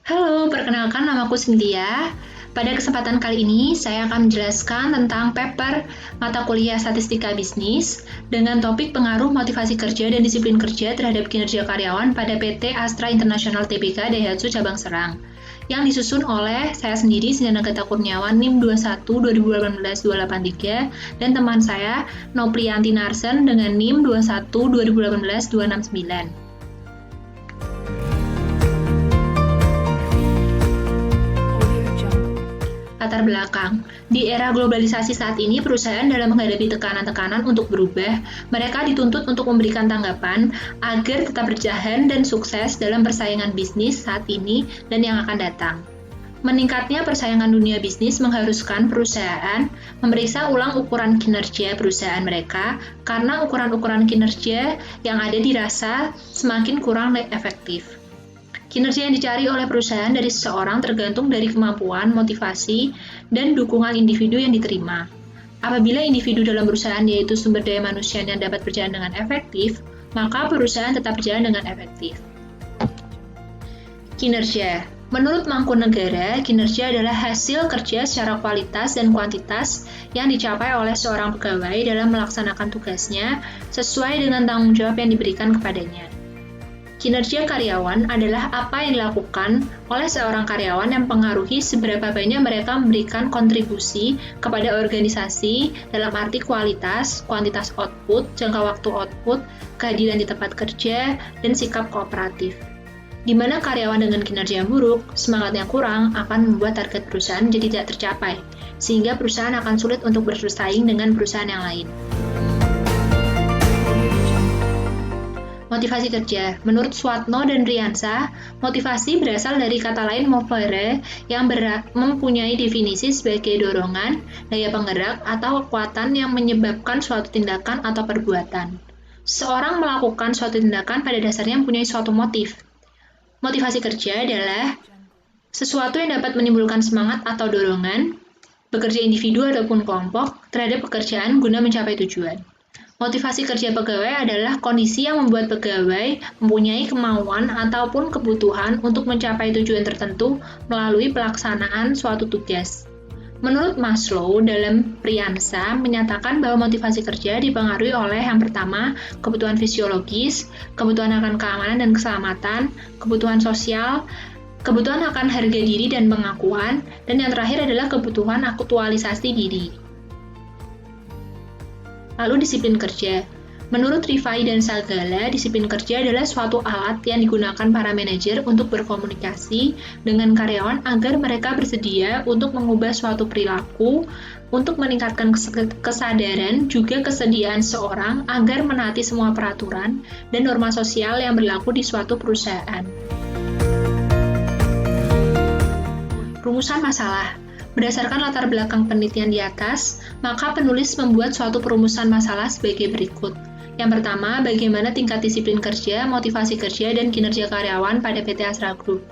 Halo, perkenalkan namaku Cynthia. Pada kesempatan kali ini, saya akan menjelaskan tentang paper mata kuliah Statistika Bisnis dengan topik pengaruh motivasi kerja dan disiplin kerja terhadap kinerja karyawan pada PT Astra International Tbk Daihatsu Cabang Serang, yang disusun oleh saya sendiri, Sindian Agatha Kurniawan, NIM 21 2018 283, dan teman saya, Nopriyanti Narsen, dengan NIM 21 2018 269. Latar belakang. Di era globalisasi saat ini, perusahaan dalam menghadapi tekanan-tekanan untuk berubah, mereka dituntut untuk memberikan tanggapan agar tetap bertahan dan sukses dalam persaingan bisnis saat ini dan yang akan datang. Meningkatnya persaingan dunia bisnis mengharuskan perusahaan memeriksa ulang ukuran kinerja perusahaan mereka karena ukuran-ukuran kinerja yang ada dirasa semakin kurang efektif. Kinerja yang dicari oleh perusahaan dari seseorang tergantung dari kemampuan, motivasi, dan dukungan individu yang diterima. Apabila individu dalam perusahaan yaitu sumber daya manusia yang dapat berjalan dengan efektif, maka perusahaan tetap berjalan dengan efektif. Kinerja. Menurut Mangkunegara, kinerja adalah hasil kerja secara kualitas dan kuantitas yang dicapai oleh seorang pegawai dalam melaksanakan tugasnya sesuai dengan tanggung jawab yang diberikan kepadanya. Kinerja karyawan adalah apa yang dilakukan oleh seorang karyawan yang mempengaruhi seberapa banyak mereka memberikan kontribusi kepada organisasi dalam arti kualitas, kuantitas output, jangka waktu output, kehadiran di tempat kerja, dan sikap kooperatif. Di mana karyawan dengan kinerja yang buruk, semangatnya kurang akan membuat target perusahaan jadi tidak tercapai, sehingga perusahaan akan sulit untuk bersaing dengan perusahaan yang lain. Motivasi kerja. Menurut Swatno dan Riansa, motivasi berasal dari kata lain movere yang mempunyai definisi sebagai dorongan, daya penggerak, atau kekuatan yang menyebabkan suatu tindakan atau perbuatan. Seorang melakukan suatu tindakan pada dasarnya mempunyai suatu motif. Motivasi kerja adalah sesuatu yang dapat menimbulkan semangat atau dorongan, bekerja individu ataupun kelompok terhadap pekerjaan guna mencapai tujuan. Motivasi kerja pegawai adalah kondisi yang membuat pegawai mempunyai kemauan ataupun kebutuhan untuk mencapai tujuan tertentu melalui pelaksanaan suatu tugas. Menurut Maslow, dalam Priyansa menyatakan bahwa motivasi kerja dipengaruhi oleh yang pertama, kebutuhan fisiologis, kebutuhan akan keamanan dan keselamatan, kebutuhan sosial, kebutuhan akan harga diri dan pengakuan, dan yang terakhir adalah kebutuhan aktualisasi diri. Lalu disiplin kerja. Menurut Rifai dan Sagala, disiplin kerja adalah suatu alat yang digunakan para manajer untuk berkomunikasi dengan karyawan agar mereka bersedia untuk mengubah suatu perilaku, untuk meningkatkan kesadaran, juga kesediaan seorang agar menaati semua peraturan dan norma sosial yang berlaku di suatu perusahaan. Rumusan masalah. Berdasarkan latar belakang penelitian di atas, maka penulis membuat suatu perumusan masalah sebagai berikut. Yang pertama, bagaimana tingkat disiplin kerja, motivasi kerja, dan kinerja karyawan pada PT Astra Group.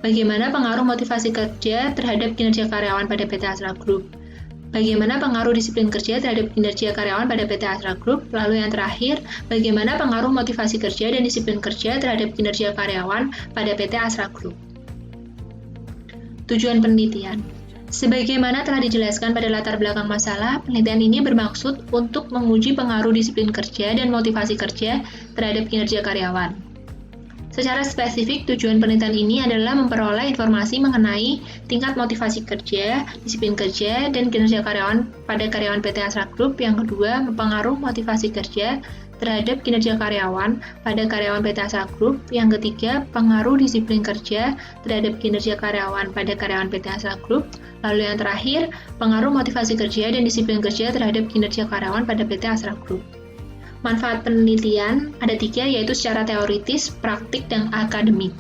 Bagaimana pengaruh motivasi kerja terhadap kinerja karyawan pada PT Astra Group. Bagaimana pengaruh disiplin kerja terhadap kinerja karyawan pada PT Astra Group. Lalu yang terakhir, bagaimana pengaruh motivasi kerja dan disiplin kerja terhadap kinerja karyawan pada PT Astra Group. Tujuan penelitian. Sebagaimana telah dijelaskan pada latar belakang masalah, penelitian ini bermaksud untuk menguji pengaruh disiplin kerja dan motivasi kerja terhadap kinerja karyawan. Secara spesifik, tujuan penelitian ini adalah memperoleh informasi mengenai tingkat motivasi kerja, disiplin kerja, dan kinerja karyawan pada karyawan PT Astra Group. Yang kedua, pengaruh motivasi kerja terhadap kinerja karyawan pada karyawan PT Astra Group. Yang ketiga, pengaruh disiplin kerja terhadap kinerja karyawan pada karyawan PT Astra Group. Lalu yang terakhir, pengaruh motivasi kerja dan disiplin kerja terhadap kinerja karyawan pada PT Astra Group. Manfaat penelitian ada 3, yaitu secara teoritis, praktik, dan akademik.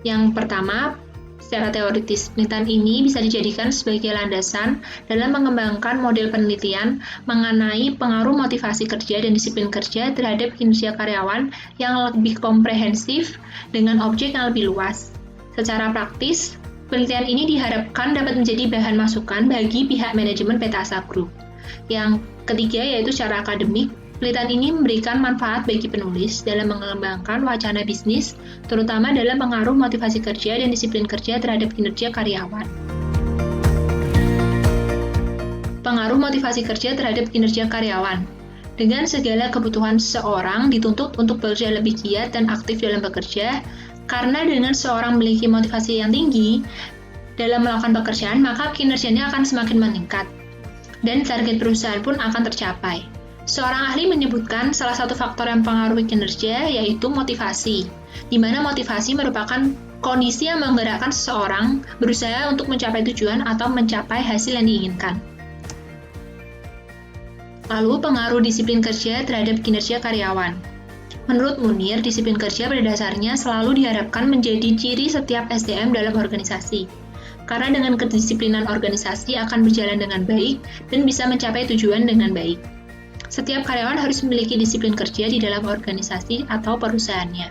Yang pertama, secara teoritis, penelitian ini bisa dijadikan sebagai landasan dalam mengembangkan model penelitian mengenai pengaruh motivasi kerja dan disiplin kerja terhadap kinerja karyawan yang lebih komprehensif dengan objek yang lebih luas. Secara praktis, penelitian ini diharapkan dapat menjadi bahan masukan bagi pihak manajemen PT Astra Group. Yang ketiga, yaitu secara akademik, Penelitian ini memberikan manfaat bagi penulis dalam mengembangkan wacana bisnis, terutama dalam pengaruh motivasi kerja dan disiplin kerja terhadap kinerja karyawan. Pengaruh motivasi kerja terhadap kinerja karyawan. Dengan segala kebutuhan seseorang dituntut untuk bekerja lebih giat dan aktif dalam bekerja, karena dengan seorang memiliki motivasi yang tinggi dalam melakukan pekerjaan, maka kinerjanya akan semakin meningkat, dan target perusahaan pun akan tercapai. Seorang ahli menyebutkan salah satu faktor yang mempengaruhi kinerja yaitu motivasi, di mana motivasi merupakan kondisi yang menggerakkan seseorang berusaha untuk mencapai tujuan atau mencapai hasil yang diinginkan. Lalu, pengaruh disiplin kerja terhadap kinerja karyawan. Menurut Munir, disiplin kerja pada dasarnya selalu diharapkan menjadi ciri setiap SDM dalam organisasi. Karena dengan kedisiplinan organisasi akan berjalan dengan baik dan bisa mencapai tujuan dengan baik. Setiap karyawan harus memiliki disiplin kerja di dalam organisasi atau perusahaannya,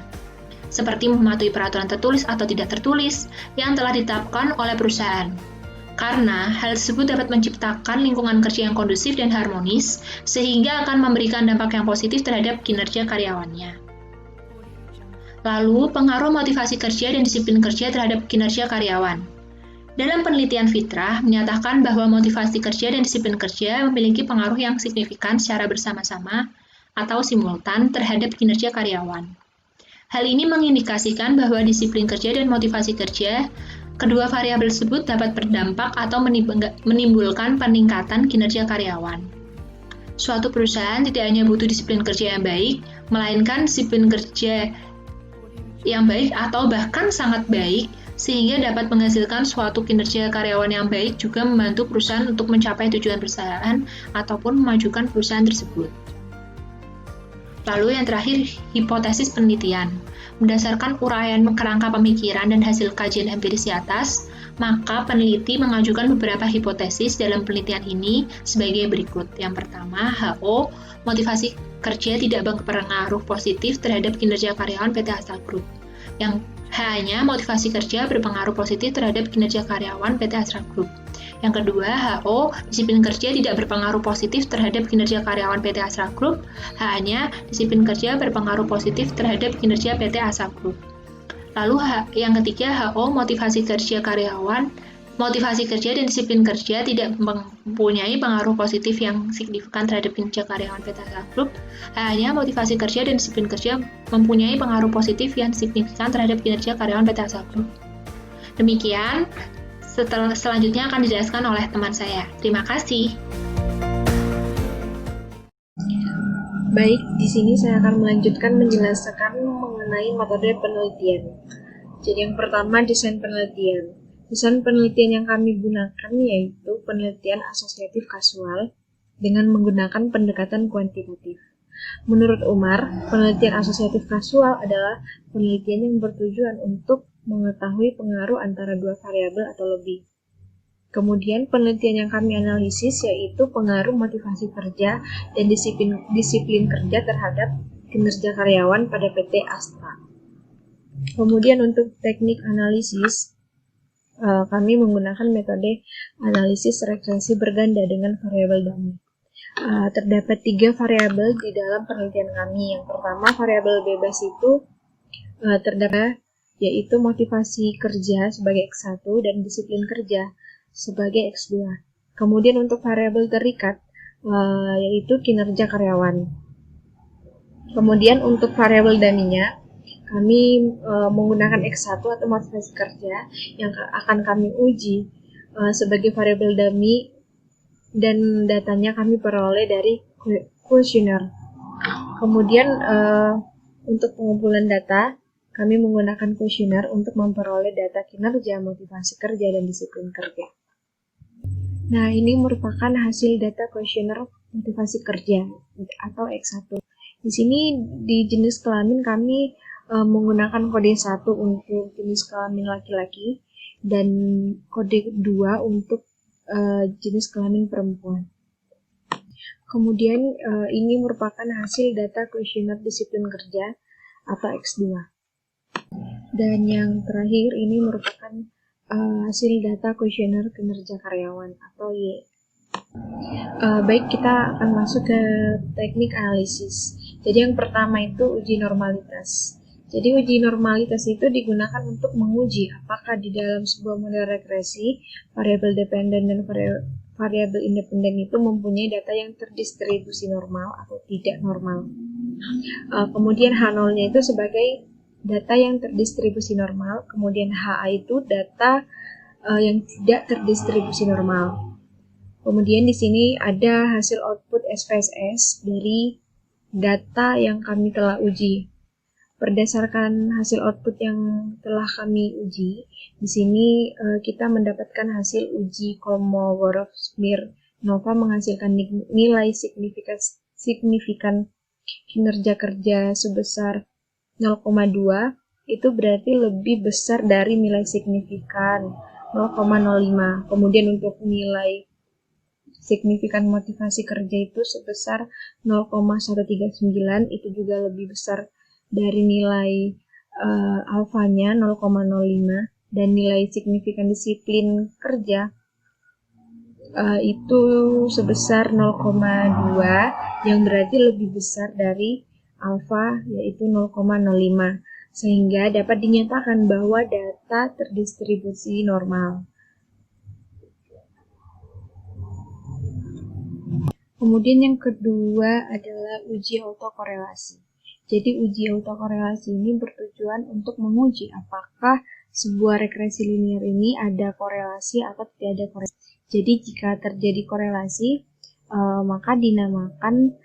seperti mematuhi peraturan tertulis atau tidak tertulis yang telah ditetapkan oleh perusahaan. Karena hal tersebut dapat menciptakan lingkungan kerja yang kondusif dan harmonis, sehingga akan memberikan dampak yang positif terhadap kinerja karyawannya. Lalu, pengaruh motivasi kerja dan disiplin kerja terhadap kinerja karyawan. Dalam penelitian Fitrah menyatakan bahwa motivasi kerja dan disiplin kerja memiliki pengaruh yang signifikan secara bersama-sama atau simultan terhadap kinerja karyawan. Hal ini mengindikasikan bahwa disiplin kerja dan motivasi kerja, kedua variabel tersebut dapat berdampak atau menimbulkan peningkatan kinerja karyawan. Suatu perusahaan tidak hanya butuh disiplin kerja yang baik, melainkan disiplin kerja yang baik atau bahkan sangat baik, sehingga dapat menghasilkan suatu kinerja karyawan yang baik juga membantu perusahaan untuk mencapai tujuan perusahaan ataupun memajukan perusahaan tersebut. Lalu yang terakhir, hipotesis penelitian. Berdasarkan uraian kerangka pemikiran dan hasil kajian empiris di atas, maka peneliti mengajukan beberapa hipotesis dalam penelitian ini sebagai berikut. Yang pertama, HO, motivasi kerja tidak berpengaruh positif terhadap kinerja karyawan PT Astra Group. Yang H-nya, motivasi kerja berpengaruh positif terhadap kinerja karyawan PT Astra Group. Yang kedua, HO, disiplin kerja tidak berpengaruh positif terhadap kinerja karyawan PT Astra Group. H-nya, disiplin kerja berpengaruh positif terhadap kinerja PT Astra Group. Lalu yang ketiga, HO, motivasi kerja dan disiplin kerja tidak mempunyai pengaruh positif yang signifikan terhadap kinerja karyawan PT Astra Group. Hanya motivasi kerja dan disiplin kerja mempunyai pengaruh positif yang signifikan terhadap kinerja karyawan PT Astra Group. Demikian, selanjutnya akan dijelaskan oleh teman saya. Terima kasih. Baik, di sini saya akan melanjutkan menjelaskan mengenai metode penelitian. Jadi yang pertama, desain penelitian. Desain penelitian yang kami gunakan yaitu penelitian asosiatif kasual dengan menggunakan pendekatan kuantitatif. Menurut Umar, penelitian asosiatif kasual adalah penelitian yang bertujuan untuk mengetahui pengaruh antara dua variabel atau lebih. Kemudian penelitian yang kami analisis yaitu pengaruh motivasi kerja dan disiplin kerja terhadap kinerja karyawan pada PT Astra. Kemudian untuk teknik analisis, kami menggunakan metode analisis regresi berganda dengan variabel dummy. Terdapat 3 variabel di dalam penelitian kami. Yang pertama, variabel bebas itu terdapat yaitu motivasi kerja sebagai X1 dan disiplin kerja sebagai X2. Kemudian untuk variabel terikat yaitu kinerja karyawan. Kemudian untuk variabel dummy-nya kami menggunakan X1 atau motivasi kerja yang akan kami uji sebagai variabel dummy dan datanya kami peroleh dari kuesioner. Kemudian untuk pengumpulan data, kami menggunakan kuesioner untuk memperoleh data kinerja, motivasi kerja, dan disiplin kerja. Nah, ini merupakan hasil data kuesioner motivasi kerja atau X1. Di sini di jenis kelamin kami menggunakan kode 1 untuk jenis kelamin laki-laki dan kode 2 untuk jenis kelamin perempuan. Kemudian ini merupakan hasil data kuesioner disiplin kerja atau X2. Dan yang terakhir ini merupakan hasil data kuesioner kinerja karyawan atau Y. Baik, kita akan masuk ke teknik analisis. Jadi yang pertama itu uji normalitas. Jadi uji normalitas itu digunakan untuk menguji apakah di dalam sebuah model regresi, variabel dependen dan variabel independen itu mempunyai data yang terdistribusi normal atau tidak normal. Kemudian H0-nya itu sebagai data yang terdistribusi normal, kemudian HA itu data yang tidak terdistribusi normal. Kemudian di sini ada hasil output SPSS dari data yang kami telah uji. Berdasarkan hasil output yang telah kami uji, di sini kita mendapatkan hasil uji Kolmogorov-Smirnova menghasilkan nilai signifikan kinerja kerja sebesar 0,2, itu berarti lebih besar dari nilai signifikan 0,05. Kemudian untuk nilai signifikan motivasi kerja itu sebesar 0,139, itu juga lebih besar dari nilai alfanya 0,05, dan nilai signifikan disiplin kerja itu sebesar 0,2, yang berarti lebih besar dari alfa yaitu 0,05, sehingga dapat dinyatakan bahwa data terdistribusi normal. Kemudian yang kedua adalah uji autokorelasi. Jadi uji autokorelasi ini bertujuan untuk menguji apakah sebuah regresi linear ini ada korelasi atau tidak ada korelasi. Jadi jika terjadi korelasi, maka dinamakan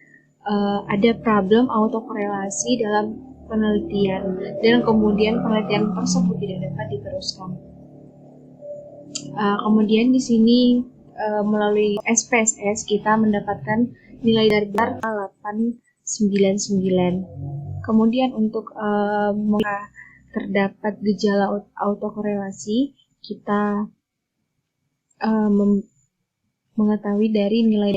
ada problem autokorelasi dalam penelitian, dan kemudian penelitian tersebut tidak dapat diteruskan. Kemudian di sini melalui SPSS kita mendapatkan nilai dari 899. Kemudian untuk terdapat gejala autokorelasi, kita mengetahui dari nilai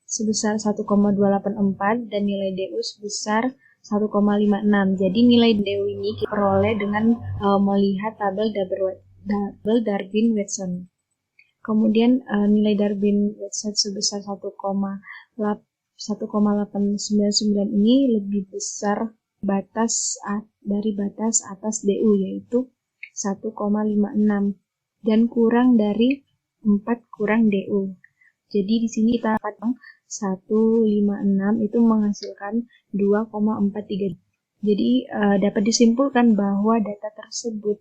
sebesar 1,284 dan nilai DU sebesar 1,56. Jadi nilai DU ini kita peroleh dengan melihat tabel Darwin-Watson. Kemudian nilai Darwin-Watson sebesar 1,899 ini lebih besar dari batas atas DU, yaitu 1,56, dan kurang dari 4 kurang DU. Jadi di sini kita dapat 156 itu menghasilkan 2,43. Jadi dapat disimpulkan bahwa data tersebut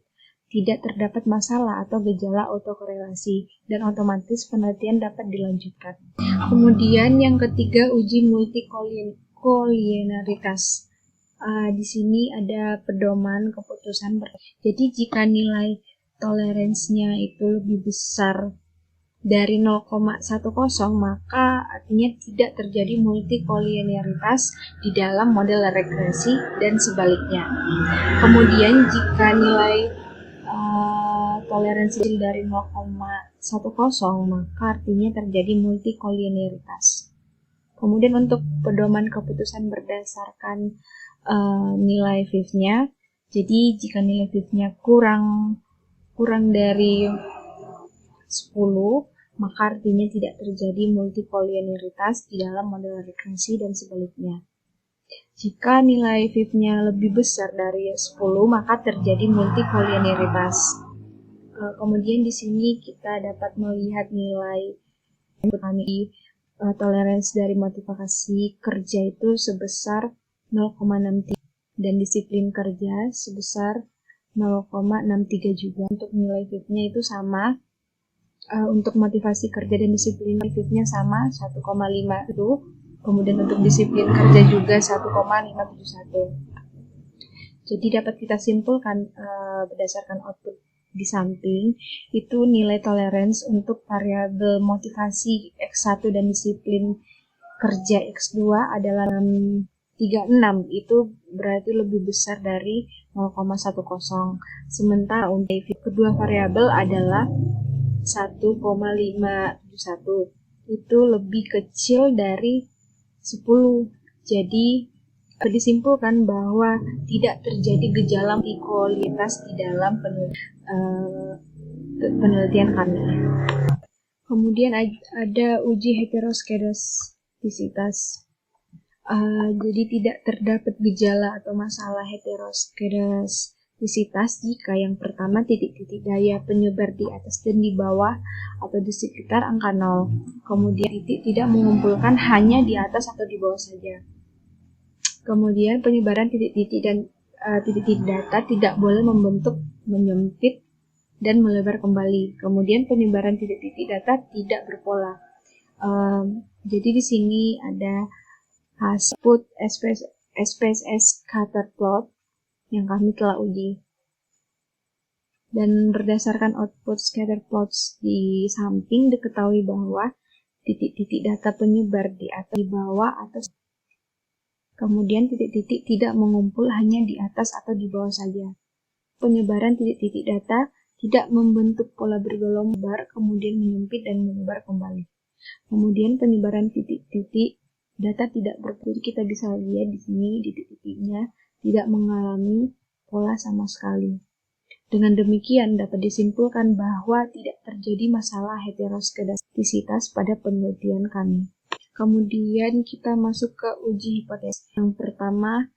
tidak terdapat masalah atau gejala autokorelasi, dan otomatis penelitian dapat dilanjutkan. Kemudian yang ketiga, uji multikolinearitas. Di sini ada pedoman keputusan. Jadi jika nilai toleransinya itu lebih besar dari 0,10, maka artinya tidak terjadi multikolinearitas di dalam model regresi dan sebaliknya. Kemudian jika nilai toleransi dari 0,10, maka artinya terjadi multikolinearitas. Kemudian untuk pedoman keputusan berdasarkan nilai fifth-nya, jadi jika nilai fifth-nya kurang dari 10, maka artinya tidak terjadi multikolinearitas di dalam model regresi dan sebaliknya. Jika nilai fifth-nya lebih besar dari 10, maka terjadi multikolinearitas. Kemudian di sini kita dapat melihat nilai toleransi dari motivasi kerja itu sebesar 0,63 dan disiplin kerja sebesar 0,63 juga. Untuk nilai fifth-nya itu sama. Untuk motivasi kerja dan disiplin fifth-nya sama 1,5 itu. Kemudian untuk disiplin kerja juga 1,571. Jadi dapat kita simpulkan berdasarkan output di samping, itu nilai toleransi untuk variabel motivasi X1 dan disiplin kerja X2 adalah 36, itu berarti lebih besar dari 0,10. Sementara untuk kedua variabel adalah 1,571, itu lebih kecil dari 10. Jadi disimpulkan bahwa tidak terjadi gejala multikolinearitas di dalam penelitian kami. Kemudian ada uji heteroskedastisitas. Jadi tidak terdapat gejala atau masalah heteroskedastisitas jika yang pertama titik-titik daya penyebar di atas dan di bawah atau di sekitar angka 0. Kemudian titik tidak mengumpulkan hanya di atas atau di bawah saja. Kemudian penyebaran titik-titik dan titik-titik data tidak boleh membentuk, menyempit, dan melebar kembali. Kemudian penyebaran titik-titik data tidak berpola. Jadi di sini ada output SPSS scatter plot yang kami telah uji. Dan berdasarkan output scatter plots di samping diketahui bahwa titik-titik data penyebar di atas, di bawah, atau kemudian titik-titik tidak mengumpul hanya di atas atau di bawah saja. Penyebaran titik-titik data tidak membentuk pola bergelombang, kemudian menyempit dan menyebar kembali. Kemudian penyebaran titik-titik data tidak berpola. Kita bisa lihat di sini titik-titiknya tidak mengalami pola sama sekali. Dengan demikian dapat disimpulkan bahwa tidak terjadi masalah heteroskedastisitas pada penelitian kami. Kemudian kita masuk ke uji hipotesis. Yang pertama,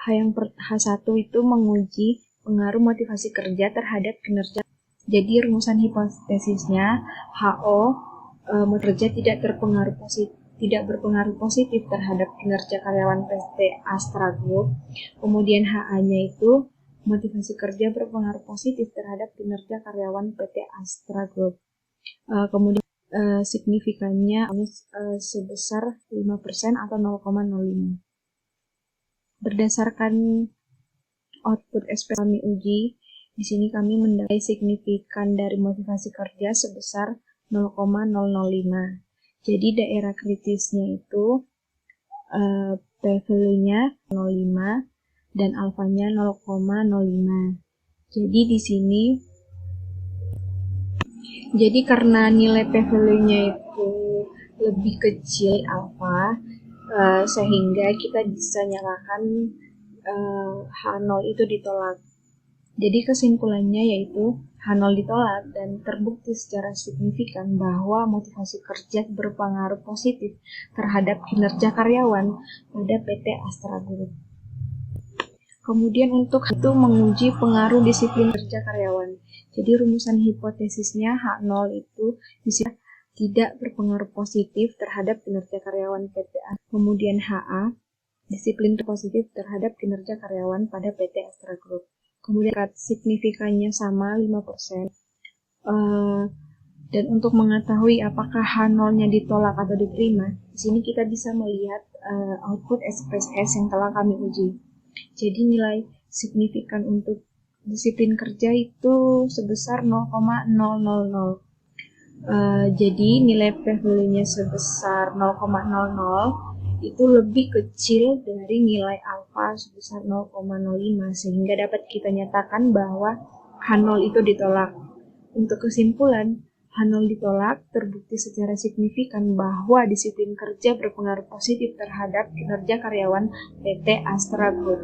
H1 itu menguji pengaruh motivasi kerja terhadap kinerja. Jadi rumusan hipotesisnya HO kerja tidak berpengaruh positif terhadap kinerja karyawan PT Astra Group. Kemudian HA-nya itu motivasi kerja berpengaruh positif terhadap kinerja karyawan PT Astra Group. Kemudian signifikannya sebesar 5% atau 0,05. Berdasarkan output SP kami uji, di sini kami mendapatkan signifikan dari motivasi kerja sebesar 0,005. Jadi daerah kritisnya itu p-value-nya 0,5 dan alfanya 0,05. Jadi di sini karena nilai p-value-nya itu lebih kecil alfa, sehingga kita bisa nyatakan H0 itu ditolak. Jadi kesimpulannya yaitu H0 ditolak dan terbukti secara signifikan bahwa motivasi kerja berpengaruh positif terhadap kinerja karyawan pada PT Astra Group. Kemudian untuk itu menguji pengaruh disiplin kerja karyawan. Jadi rumusan hipotesisnya H0 itu bisa tidak berpengaruh positif terhadap kinerja karyawan PT Astra. Kemudian HA disiplin positif terhadap kinerja karyawan pada PT Astra Group. Kemudian signifikannya sama 5%. Dan untuk mengetahui apakah H0-nya ditolak atau diterima, di sini kita bisa melihat output SPSS yang telah kami uji. Jadi nilai signifikan untuk disiplin kerja itu sebesar 0,000. Jadi nilai p-value-nya sebesar 0,00 itu lebih kecil dari nilai alfa sebesar 0,05, sehingga dapat kita nyatakan bahwa H0 itu ditolak. Untuk kesimpulan, H0 ditolak terbukti secara signifikan bahwa disiplin kerja berpengaruh positif terhadap kinerja karyawan PT Astra Group.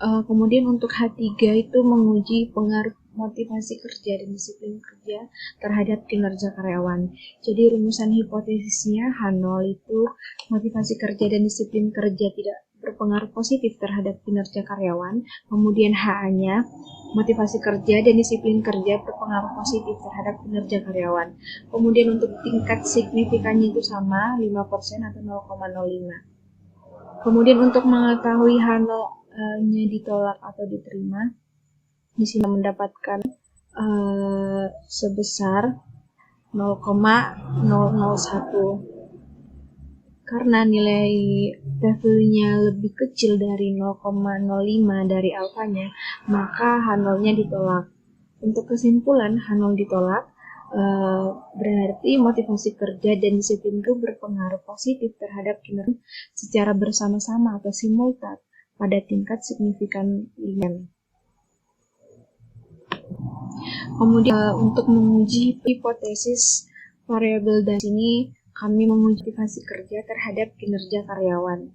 Kemudian untuk H3 itu menguji pengaruh motivasi kerja dan disiplin kerja terhadap kinerja karyawan. Jadi rumusan hipotesisnya H0 itu motivasi kerja dan disiplin kerja tidak berpengaruh positif terhadap kinerja karyawan. Kemudian HA-nya motivasi kerja dan disiplin kerja berpengaruh positif terhadap kinerja karyawan. Kemudian untuk tingkat signifikannya itu sama 5% atau 0,05. Kemudian untuk mengetahui H0-nya ditolak atau diterima, di sini mendapatkan sebesar 0,001. Karena nilai p-value-nya lebih kecil dari 0,05 dari alfanya, maka H0-nya ditolak. Untuk kesimpulan H0 ditolak, berarti motivasi kerja dan disiplin itu berpengaruh positif terhadap kinerja secara bersama-sama atau simultan pada tingkat signifikan 5. Kemudian untuk menguji hipotesis variabel dan sini kami menguji motivasi kerja terhadap kinerja karyawan.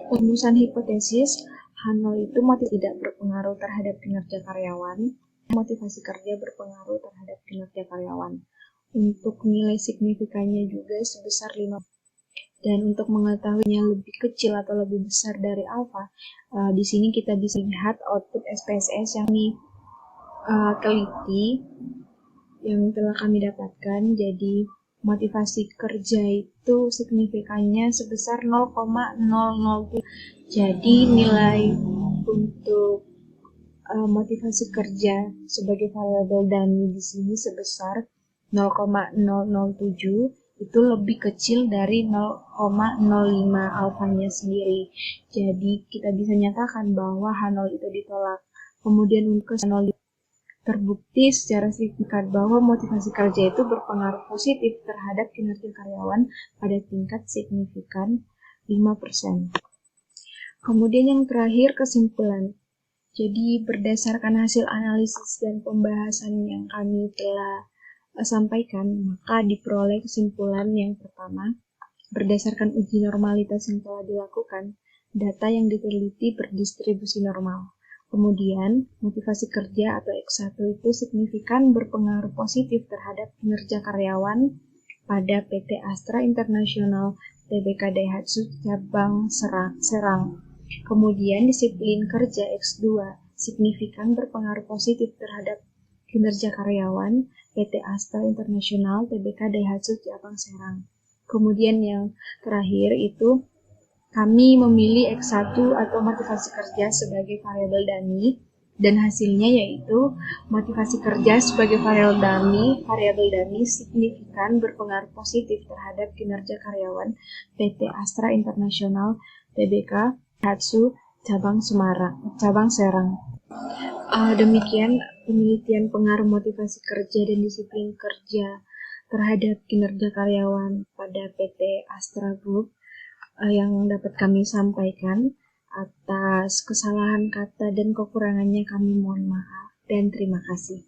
Rumusan hipotesis H0 itu motivasi tidak berpengaruh terhadap kinerja karyawan motivasi kerja berpengaruh terhadap kinerja karyawan. Untuk nilai signifikannya juga sebesar 5. Dan untuk mengetahuinya lebih kecil atau lebih besar dari alfa, di sini kita bisa lihat output SPSS yang teliti yang telah kami dapatkan. Jadi motivasi kerja itu signifikannya sebesar 0,007. Jadi nilai untuk motivasi kerja sebagai variabel dummy di sini sebesar 0,007, itu lebih kecil dari 0,05 alfanya sendiri. Jadi kita bisa nyatakan bahwa H0 itu ditolak. Kemudian untuk H0 terbukti secara signifikan bahwa motivasi kerja itu berpengaruh positif terhadap kinerja karyawan pada tingkat signifikan 5%. Kemudian yang terakhir, kesimpulan. Jadi berdasarkan hasil analisis dan pembahasan yang kami telah sampaikan, maka diperoleh kesimpulan yang pertama, berdasarkan uji normalitas yang telah dilakukan, data yang diteliti berdistribusi normal. Kemudian, motivasi kerja atau X1 itu signifikan berpengaruh positif terhadap kinerja karyawan pada PT Astra International Tbk Daihatsu cabang Serang. Kemudian, disiplin kerja X2 signifikan berpengaruh positif terhadap kinerja karyawan PT Astra International Tbk Daihatsu cabang Serang. Kemudian yang terakhir itu kami memilih X1 atau motivasi kerja sebagai variabel dummy, dan hasilnya yaitu motivasi kerja sebagai variabel dummy signifikan berpengaruh positif terhadap kinerja karyawan PT Astra International Tbk Daihatsu cabang Serang. Demikian penelitian pengaruh motivasi kerja dan disiplin kerja terhadap kinerja karyawan pada PT Astra Group yang dapat kami sampaikan. Atas kesalahan kata dan kekurangannya kami mohon maaf dan terima kasih.